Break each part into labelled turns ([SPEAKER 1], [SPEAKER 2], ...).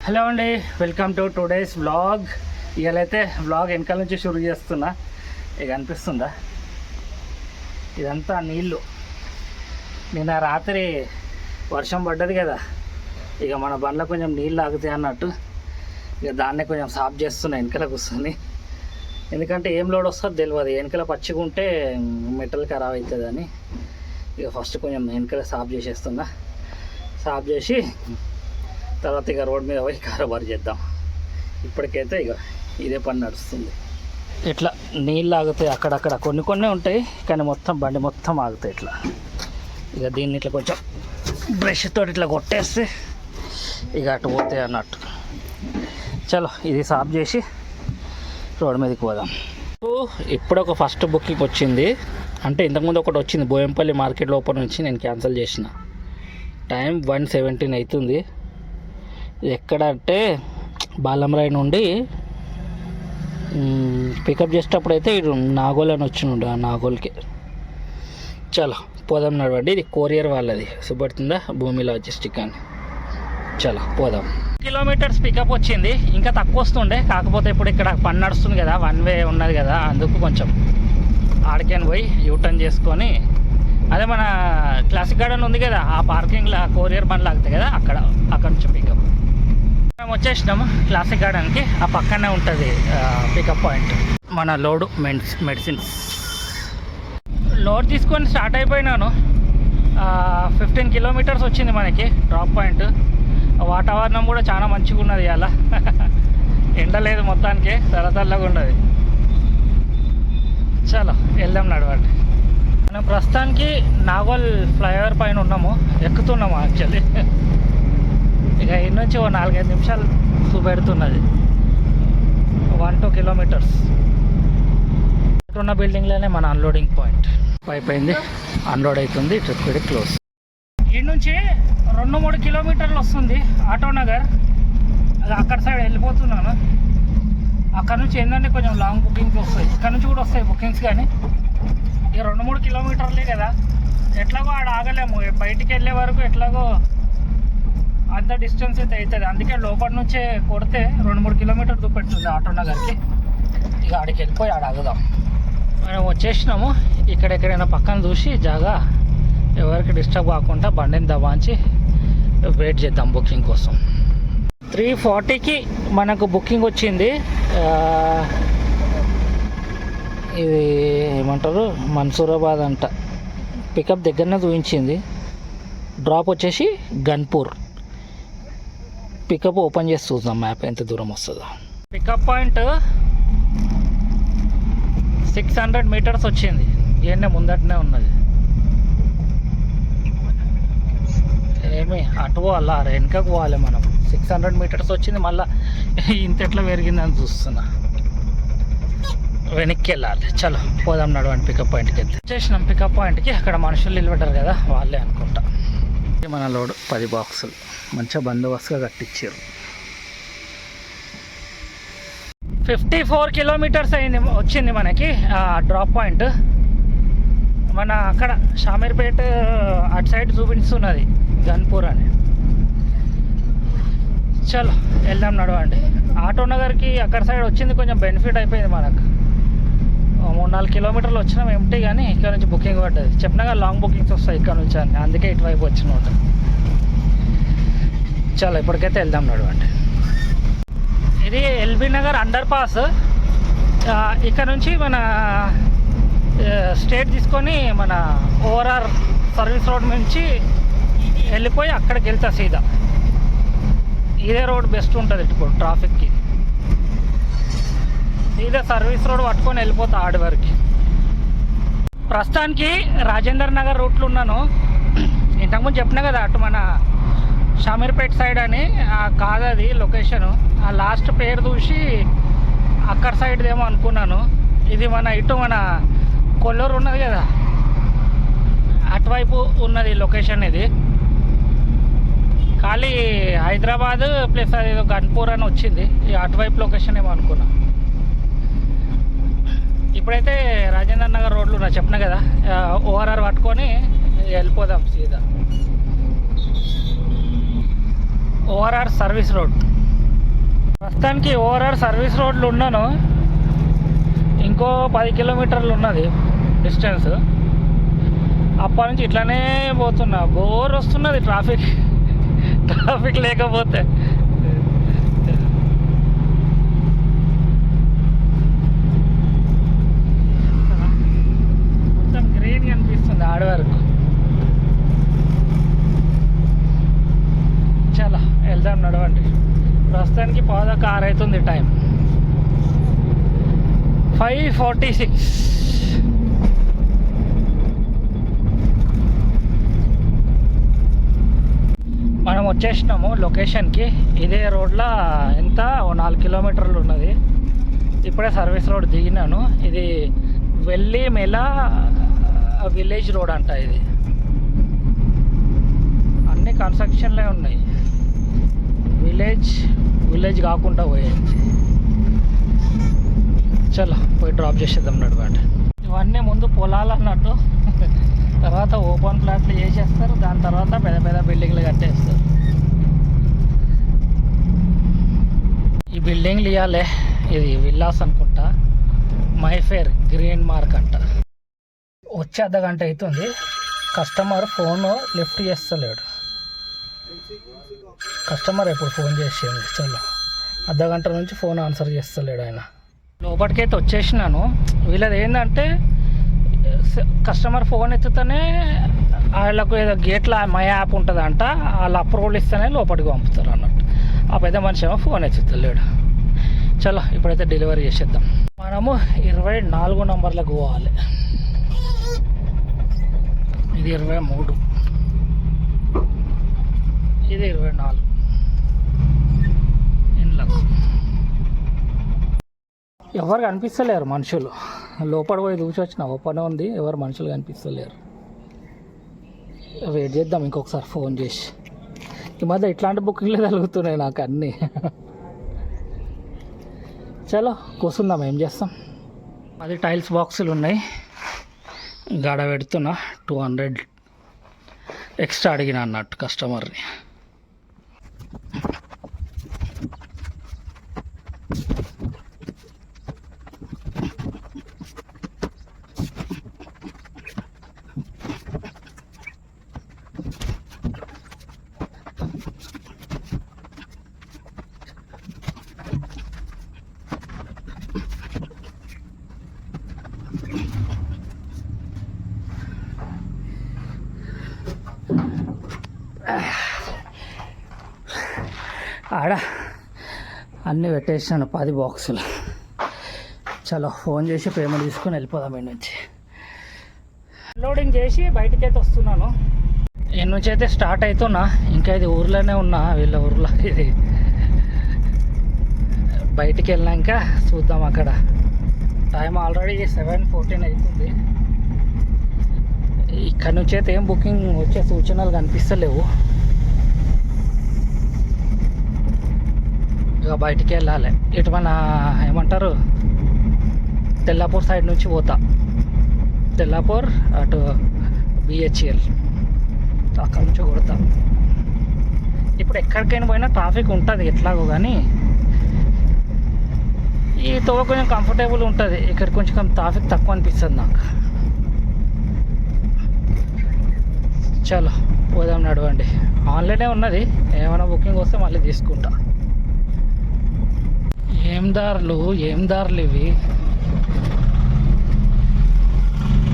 [SPEAKER 1] Hello అండి, welcome to today's vlog. ఇవాళైతే vlog వెనకాల నుంచి షురూ చేస్తున్నా. ఇక అనిపిస్తుందా ఇదంతా నీళ్ళు. నిన్న రాత్రి వర్షం పడ్డది కదా, ఇక మన బండ్లో కొంచెం నీళ్ళు ఆగుతాయి అన్నట్టు ఇక దాన్నే కొంచెం సాఫ్ చేస్తున్నా వెనకాల కూర్చొని. ఎందుకంటే ఏం లోడ్ వస్తుందో తెలియదు, వెనకాల పచ్చిగా ఉంటే మెటల్ ఖరాబ్ అవుతుంది అని ఇక ఫస్ట్ కొంచెం వెనకాల సాఫ్ చేసేస్తున్నా. సాఫ్ చేసి తర్వాత ఇక రోడ్ మీద పోయి కారోబారు చేద్దాం. ఇప్పటికైతే ఇక ఇదే పని నడుస్తుంది. ఇట్లా నీళ్ళు ఆగుతాయి అక్కడక్కడ, కొన్ని ఉంటాయి కానీ మొత్తం బండి మొత్తం ఆగుతాయి ఇట్లా. ఇక దీన్ని ఇట్లా కొంచెం బ్రష్ తోటి ఇట్లా కొట్టేస్తే ఇక అటు పోతాయి అన్నట్టు. చలో ఇది సాఫ్ చేసి రోడ్ మీదకి పోదాం. ఇప్పుడు ఒక ఫస్ట్ బుకింగ్ వచ్చింది, అంటే ఇంతకుముందు ఒకటి వచ్చింది బోయంపల్లి మార్కెట్ లోపల నుంచి, నేను క్యాన్సిల్ చేసిన. టైం 1:17 అవుతుంది. ఎక్కడ అంటే బాలంరాయి నుండి పికప్ చేసేటప్పుడైతే ఇటు నాగోల్ అని వచ్చిండు, ఆ నాగోల్కి. చలో పోదాం నడవండి. ఇది కొరియర్ వాళ్ళది చూపెడుతుందా, భూమి లాజిస్టిక్ అని. చలో పోదాం. కిలోమీటర్స్ పికప్ వచ్చింది, ఇంకా తక్కువ వస్తుండే, కాకపోతే ఇప్పుడు ఇక్కడ పని నడుస్తుంది కదా, 1 వే ఉన్నది కదా, అందుకు కొంచెం ఆడికని పోయి యూటర్న్ చేసుకొని, అదే మన క్లాసిక్ గార్డెన్ ఉంది కదా, ఆ పార్కింగ్లో కొరియర్ బండ్లు ఆగుతాయి కదా, అక్కడ నుంచి పికప్. మేము వచ్చేసినాము క్లాసిక్ గార్డెన్కి, ఆ పక్కనే ఉంటుంది పికప్ పాయింట్. మన లోడు మెడిసిన్స్ లోడ్ తీసుకొని స్టార్ట్ అయిపోయినాను. 15 కిలోమీటర్స్ వచ్చింది మనకి డ్రాప్ పాయింట్. వాతావరణం కూడా చాలా మంచిగా ఉన్నది ఇవాళ. ఎండ లేదు, మొత్తానికి తెల్లగా ఉన్నది. చలో వెళ్దాం నడవండి. మనం ప్రస్తుతానికి నాగోల్ ఫ్లైఓవర్ పైన ఉన్నాము, ఎక్కుతున్నాము యాక్చువల్లీ. ఇక ఇన్ని నుంచి 4-5 నిమిషాలు చూపెడుతున్నది. 1-2 కిలోమీటర్స్ ఉన్న బిల్డింగ్లోనే మన అన్లోడింగ్ పాయింట్. అయిపోయింది, అన్లోడ్ అవుతుంది, ట్రిప్ కూడా క్లోజ్. ఈ నుంచి 2-3 కిలోమీటర్లు వస్తుంది ఆటో నగర్. అక్కడ సైడ్ వెళ్ళిపోతున్నాను. అక్కడ నుంచి ఏంటంటే కొంచెం లాంగ్ బుకింగ్స్ వస్తాయి, ఇక్కడ నుంచి కూడా వస్తాయి బుకింగ్స్, కానీ ఇక 2-3 కిలోమీటర్లే కదా, ఎట్లాగో ఆడ ఆగలేము. బయటికి వెళ్ళే వరకు ఎట్లాగో అంత డిస్టెన్స్ అయితే అవుతుంది. అందుకే లోపల నుంచే కొడితే 2-3 కిలోమీటర్లు చూపెడుతుంది ఆటో నగర్కి. ఇక ఆడికి వెళ్ళిపోయి ఆడ ఆగుదాం. మనం వచ్చేసినాము. ఇక్కడెక్కడైనా పక్కన చూసి జాగా ఎవరికి డిస్టర్బ్ కాకుండా బండిని దబాంచి వెయిట్ చేద్దాం బుకింగ్ కోసం. 3:40కి మనకు బుకింగ్ వచ్చింది. ఇది ఏమంటారు, మన్సూరాబాద్ అంట. పికప్ దగ్గరనే చూపించింది. డ్రాప్ వచ్చేసి గన్పూర్. పికప్ ఓపెన్ చేసి చూద్దాం మ్యాప్ ఎంత దూరం వస్తుందో. పికప్ పాయింట్ 600 మీటర్స్ వచ్చింది, ఇవన్నీ ముందటనే ఉన్నది. ఏమి అటు పోవాలా, వెనకకు పోవాలి మనం. 600 మీటర్స్ వచ్చింది, మళ్ళీ ఇంత ఎట్లా పెరిగిందని చూస్తున్నా. వెనక్కి వెళ్ళాలి. చలో పోదాం నడవండి పికప్ పాయింట్కి. వెళ్తే చేసినాం పికప్ పాయింట్కి. అక్కడ మనుషులు నిలబడ్డారు కదా, వాళ్ళే అనుకుంటా. మన లోడ్ 10 బాక్సులు మంచిగా బందోబస్తుగా కట్టించారు. 54 కిలోమీటర్స్ అయింది, వచ్చింది మనకి డ్రాప్ పాయింట్. మన అక్కడ షామీర్పేట అటు సైడ్ చూపిస్తున్నది గన్పూర్ అని. చలో వెళ్దాం నడవండి. ఆటో నగర్కి అక్కడ సైడ్ వచ్చింది, కొంచెం బెనిఫిట్ అయిపోయింది మనకు. 3-4 కిలోమీటర్లు వచ్చినాం ఎంటీ, కానీ ఇక్కడ నుంచి బుకింగ్ పడ్డది. చెప్పినాగా లాంగ్ బుకింగ్స్ వస్తాయి ఇక్కడ నుంచి అని, అందుకే ఇటువైపు వచ్చినట్టు. చలో ఇప్పటికైతే వెళ్దాం నడవండి. ఇది ఎల్బీ నగర్ అండర్ పాస్. ఇక్కడ నుంచి మన స్టేట్ తీసుకొని మన ఓఆర్ఆర్ సర్వీస్ రోడ్ నుంచి వెళ్ళిపోయి అక్కడికి వెళ్తా సీదా. ఇదే రోడ్ బెస్ట్ ఉంటుంది ఇప్పుడు ట్రాఫిక్కి. సీదా సర్వీస్ రోడ్ పట్టుకొని వెళ్ళిపోతా ఆడి వరకు. ప్రస్తుతానికి రాజేందర్ నగర్ రూట్లో ఉన్నాను. ఇంతకుముందు చెప్పినా కదా అటు మన షామీర్పేట సైడ్ అని, కాదది లొకేషను. ఆ లాస్ట్ పేరు చూసి అక్కడ సైడ్దేమో అనుకున్నాను. ఇది మన ఇటు మన కొల్లూరు ఉన్నది కదా, అటువైపు ఉన్నది లొకేషన్. ఇది ఖాళీ హైదరాబాద్ ప్లస్ అది గన్పూర్ అని వచ్చింది, అటువైపు లొకేషన్ ఏమో అనుకున్నా. ఇప్పుడైతే రాజేంద్ర నగర్ రోడ్లు నా చెప్పిన కదా, ఓఆర్ఆర్ పట్టుకొని వెళ్ళిపోదాం సీదా. ఓఆర్ఆర్ సర్వీస్ రోడ్ ప్రస్తుతానికి ఓవరాల్ సర్వీస్ రోడ్లు ఉన్నాను, ఇంకో 10 కిలోమీటర్లు ఉన్నది డిస్టెన్స్. అప్పటి నుంచి ఇట్లానే పోతున్నా, బోర్ వస్తున్నది ట్రాఫిక్ లేకపోతే. మొత్తం గ్రీన్ కనిపిస్తుంది ఆడ వరకు. చాలా వెళ్దాం, నడవండి. ప్రస్తుతానికి 5:06 అవుతుంది టైం, 5:46. మనం వచ్చేసినాము లొకేషన్కి. ఇదే రోడ్లో ఎంత 4 కిలోమీటర్లు ఉన్నది. ఇప్పుడే సర్వీస్ రోడ్ దిగినాను. ఇది వెల్లి మెల విలేజ్ రోడ్ అంట. ఇది అన్ని కన్స్ట్రక్షన్లే ఉన్నాయి, విలేజ్ కాకుండా పోయేది. చలో పోయి డ్రాప్ చేసేద్దాం, నడవండి. ఇవన్నీ ముందు పొలాలు అన్నట్టు, తర్వాత ఓపెన్ ప్లాట్లు చేసేస్తారు, దాని తర్వాత పెద్ద పెద్ద బిల్డింగ్లు కట్టేస్తారు. ఈ బిల్డింగ్లు ఇవ్వాలి, ఇది విల్లాస్ అనుకుంటా, మైఫేర్ గ్రీన్ మార్క్ అంట. వచ్చి అర్ధగంట అవుతుంది, కస్టమర్ ఫోన్ లిఫ్ట్ చేస్తలేడు. కస్టమర్ ఎప్పుడు ఫోన్ చేసేది, చలో అర్ధగంట నుంచి ఫోన్ ఆన్సర్ చేస్తలేడు ఆయన. లోపలికైతే వచ్చేసినాను. వీళ్ళది ఏంటంటే కస్టమర్ ఫోన్ ఎత్తుతూనే వాళ్ళకు ఏదో గేట్లో మై యాప్ ఉంటుందంట, వాళ్ళు అప్రూవల్ ఇస్తేనే లోపలికి పంపుతారు అన్నట్టు. ఆ పెద్ద మనిషి ఏమో ఫోన్ ఎత్తుతలేడు. చలో ఇప్పుడైతే డెలివరీ చేసేద్దాం. మనము 24 నంబర్లకు పోవాలి. ఇది 23, ఇది 24 ఇండ్లకు. ఎవరు కనిపిస్తలేరు మనుషులు. లోపల పోయి చూసి వచ్చిన ఓపెన్ ఉంది, ఎవరు మనుషులు కనిపిస్తలేరు. వెయిట్ చేద్దాం ఇంకొకసారి ఫోన్ చేసి. ఈ మధ్య ఇట్లాంటి బుకింగ్లు కలుగుతున్నాయి నాకు అన్నీ. చలో కూర్చుందాం, ఏం చేస్తాం. 10 టైల్స్ బాక్సులు ఉన్నాయి, గాడ పెడుతున్నా. 200 ఎక్స్ట్రా అడిగిన అన్నట్టు కస్టమర్ని. ఆడ అన్నీ పెట్టేసినాను 10 బాక్సులు. చలో ఫోన్ చేసి పేమెంట్ తీసుకొని వెళ్ళిపోదాం. ఈ నుంచి లోడింగ్ చేసి బయటకైతే వస్తున్నాను. ఈ నుంచి అయితే స్టార్ట్ అవుతున్నా. ఇంకా ఇది ఊర్లోనే ఉన్నా, వీళ్ళ ఊర్లో. ఇది బయటికి వెళ్ళినాక చూద్దాం. అక్కడ టైం ఆల్రెడీ 7:14 అవుతుంది. ఇక్కడ నుంచి అయితే ఏం బుకింగ్ వచ్చే సూచనలు కనిపిస్తలేవు. ఇక బయటికి వెళ్ళాలి. ఇటు మన ఏమంటారు, తెల్లాపూర్ సైడ్ నుంచి పోతా. తెల్లాపూర్ అటు BHEL అక్కడ నుంచి కొడతా. ఇప్పుడు ఎక్కడికైనా పోయినా ట్రాఫిక్ ఉంటుంది ఎట్లాగో, కానీ ఈ తోవ కొంచెం కంఫర్టబుల్ ఉంటుంది. ఇక్కడ కొంచెం ట్రాఫిక్ తక్కువ అనిపిస్తుంది నాకు. చలో పోదాం, నడవండి. ఆన్లైనే ఉన్నది, ఏమైనా బుకింగ్ వస్తే మళ్ళీ తీసుకుంటా. ఏం దారులు ఇవి.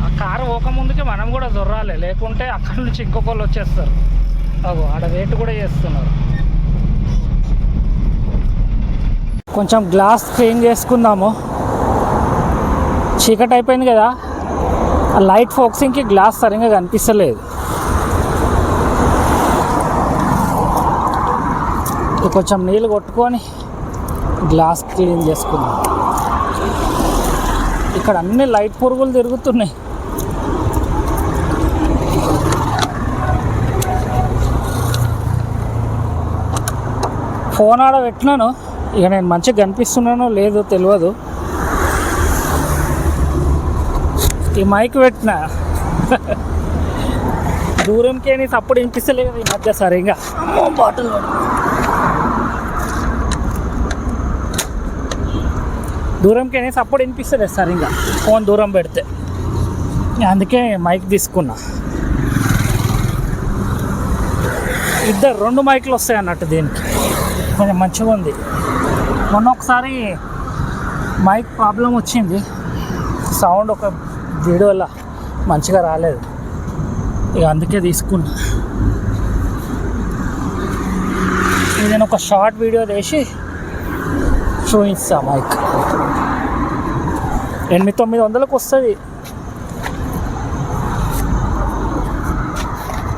[SPEAKER 1] ఆ కారు పోకముందుకే మనం కూడా దొర్రాలి, లేకుంటే అక్కడి నుంచి ఇంకొకళ్ళు వచ్చేస్తారు. అగో ఆడ వెయిట్ కూడా చేస్తున్నారు. కొంచెం గ్లాస్ క్లీన్ చేసుకుందాము. చీకటి అయిపోయింది కదా, ఆ లైట్ ఫోక్సింగ్కి గ్లాస్ సరిగ్గా కనిపిస్తలేదు. కొంచెం నీళ్ళు కొట్టుకొని గ్లాస్ క్లీన్ చేసుకుందాం. ఇక్కడ అన్ని లైట్ పురుగులు తిరుగుతున్నాయి. ఫోన్ ఆడ పెట్టినాను, ఇక నేను మంచిగా కనిపిస్తున్నానో లేదో తెలియదు. ఈ మైక్ పెట్టిన దూరంకే నీ తప్పుడు వినిపిస్తలేదు ఈ మధ్య సరిగా. బాటిల్ దూరంకి అనేసి అప్పుడు వినిపిస్తలేదు సార్ ఇంకా ఫోన్ దూరం పెడితే, అందుకే మైక్ తీసుకున్నా. రెండు మైక్లు వస్తాయి అన్నట్టు, దీనికి కొంచెం మంచిగా ఉంది. మొన్న ఒకసారి మైక్ ప్రాబ్లం వచ్చింది, సౌండ్ ఒక వీడియోలో మంచిగా రాలేదు, ఇక అందుకే తీసుకున్నా. నేను ఒక షార్ట్ వీడియో తీసి చూపిస్తా. మైక్ 800-900 వస్తుంది.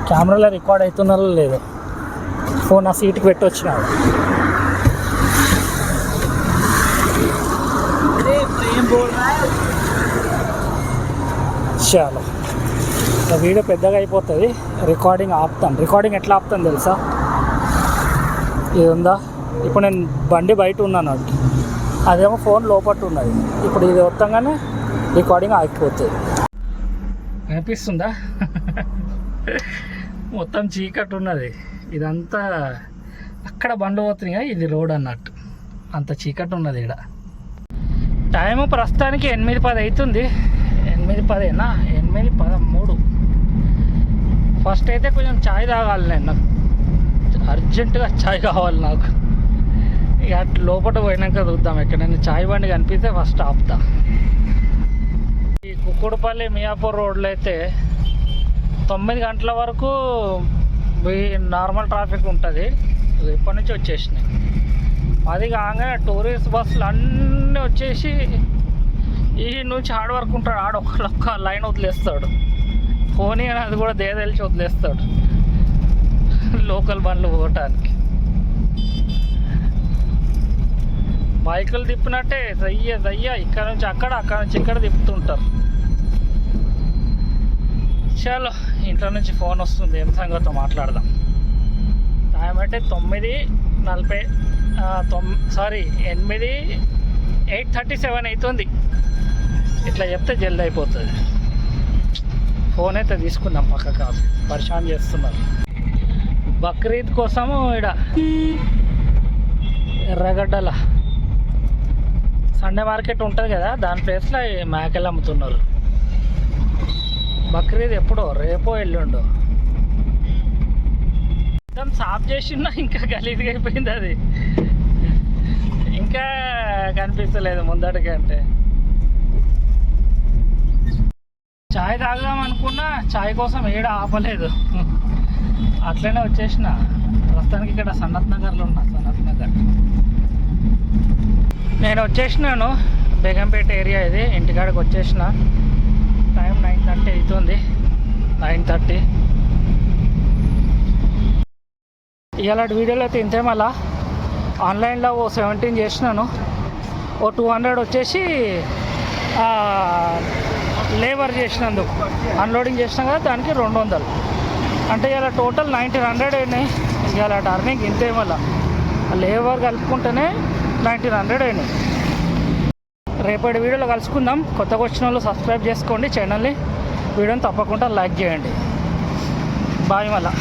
[SPEAKER 1] కెమెరాలో రికార్డ్ అవుతున్నారో లేదు, ఫోన్ ఆ సీట్కి పెట్టి వచ్చినాడు. చాలా వీడియో పెద్దగా అయిపోతుంది, రికార్డింగ్ ఆపుతాను. రికార్డింగ్ ఎట్లా ఆపుతాను తెలుసా? ఇది ఉందా, ఇప్పుడు నేను బండి బయట ఉన్నాను, అదేమో ఫోన్ లోపట్టు ఉన్నది. ఇప్పుడు ఇది వస్తాగానే రికార్డింగ్ ఆగిపోతుంది. కనిపిస్తుందా? మొత్తం చీకటి ఉన్నది, ఇదంతా అక్కడ బండి పోతుంది, ఇది రోడ్ అన్నట్టు, అంత చీకటి ఉన్నది ఇక్కడ. టైము ప్రస్తుతానికి 8:10 అవుతుంది. 8:10 8:13. ఫస్ట్ అయితే కొంచెం ఛాయ్ తాగాలి నేను, నాకు అర్జెంటుగా ఛాయ్ కావాలి నాకు. ఇక అట్లా లోపల పోయినాక చూద్దాం, ఎక్కడైనా ఛాయ్ బండి కనిపిస్తే ఫస్ట్ ఆపుతా. ఈ కుక్కుడుపల్లి మియాపూర్ రోడ్లో అయితే 9 గంటల వరకు నార్మల్ ట్రాఫిక్ ఉంటుంది. ఇప్పటి నుంచి వచ్చేసినాయి. అది కాగానే టూరిస్ట్ బస్సులు అన్నీ వచ్చేసి ఈ నుంచి ఆడ వరకు ఉంటాడు, ఒక్క లైన్ వదిలేస్తాడు. పోనీ అని అది కూడా దేదలిచి వదిలేస్తాడు లోకల్ బండ్లు పోవటానికి. బైకులు తిప్పినట్టే దయ్య ఇక్కడ నుంచి అక్కడ, అక్కడ నుంచి ఇక్కడ తిప్పుతుంటారు. చలో, ఇంట్లో నుంచి ఫోన్ వస్తుంది, ఏం సంగతో మాట్లాడదాం. టైం అంటే 8:37 అవుతుంది. ఇట్లా చెప్తే జల్దీ అయిపోతుంది. ఫోన్ అయితే తీసుకుందాం, పక్క కాదు, పరిశాన్ చేస్తున్నారు. బక్రీద్ కోసము ఇక్కడ ఎర్రగడ్డల సండే మార్కెట్ ఉంటుంది కదా, దాని ప్లేస్లో మేకలు అమ్ముతున్నారు. బక్రీద్ ఎప్పుడో, రేపో ఎల్లుండో. మొత్తం సాఫ్ చేసినా ఇంకా గలీజ్గా అయిపోయింది, అది ఇంకా కనిపిస్తలేదు ముందటికంటే. చాయ్ తాగుదాం అనుకున్నా, చాయ్ కోసం ఏడ ఆపలేదు, అట్లనే వచ్చేసిన. ప్రస్తుతానికి ఇక్కడ సనత్ నగర్లో ఉన్నా. సనత్ నగర్ నేను వచ్చేసినాను, బేగంపేట ఏరియా ఇది. ఇంటికాడికి వచ్చేసిన. టైం 9:30 అవుతుంది. 9:30. ఇలాంటి వీడియోలో అయితే ఇంతే. మళ్ళా ఆన్లైన్లో 17 చేసినాను, 200 వచ్చేసి లేబర్ చేసినందుకు, అన్లోడింగ్ చేసినా కదా దానికి 200. అంటే ఇలా టోటల్ 1900 అయినాయి. ఇలా టర్నింగ్ ఇంతే, మళ్ళీ లేబర్ కలుపుకుంటేనే 1900 అయినాయి. రేపటి వీడియోలో కలుసుకుందాం. కొత్తగా వచ్చిన వాళ్ళు సబ్స్క్రైబ్ చేసుకోండి ఛానల్ని, వీడియోని తప్పకుండా లైక్ చేయండి. బాయ్ మళ్ళా.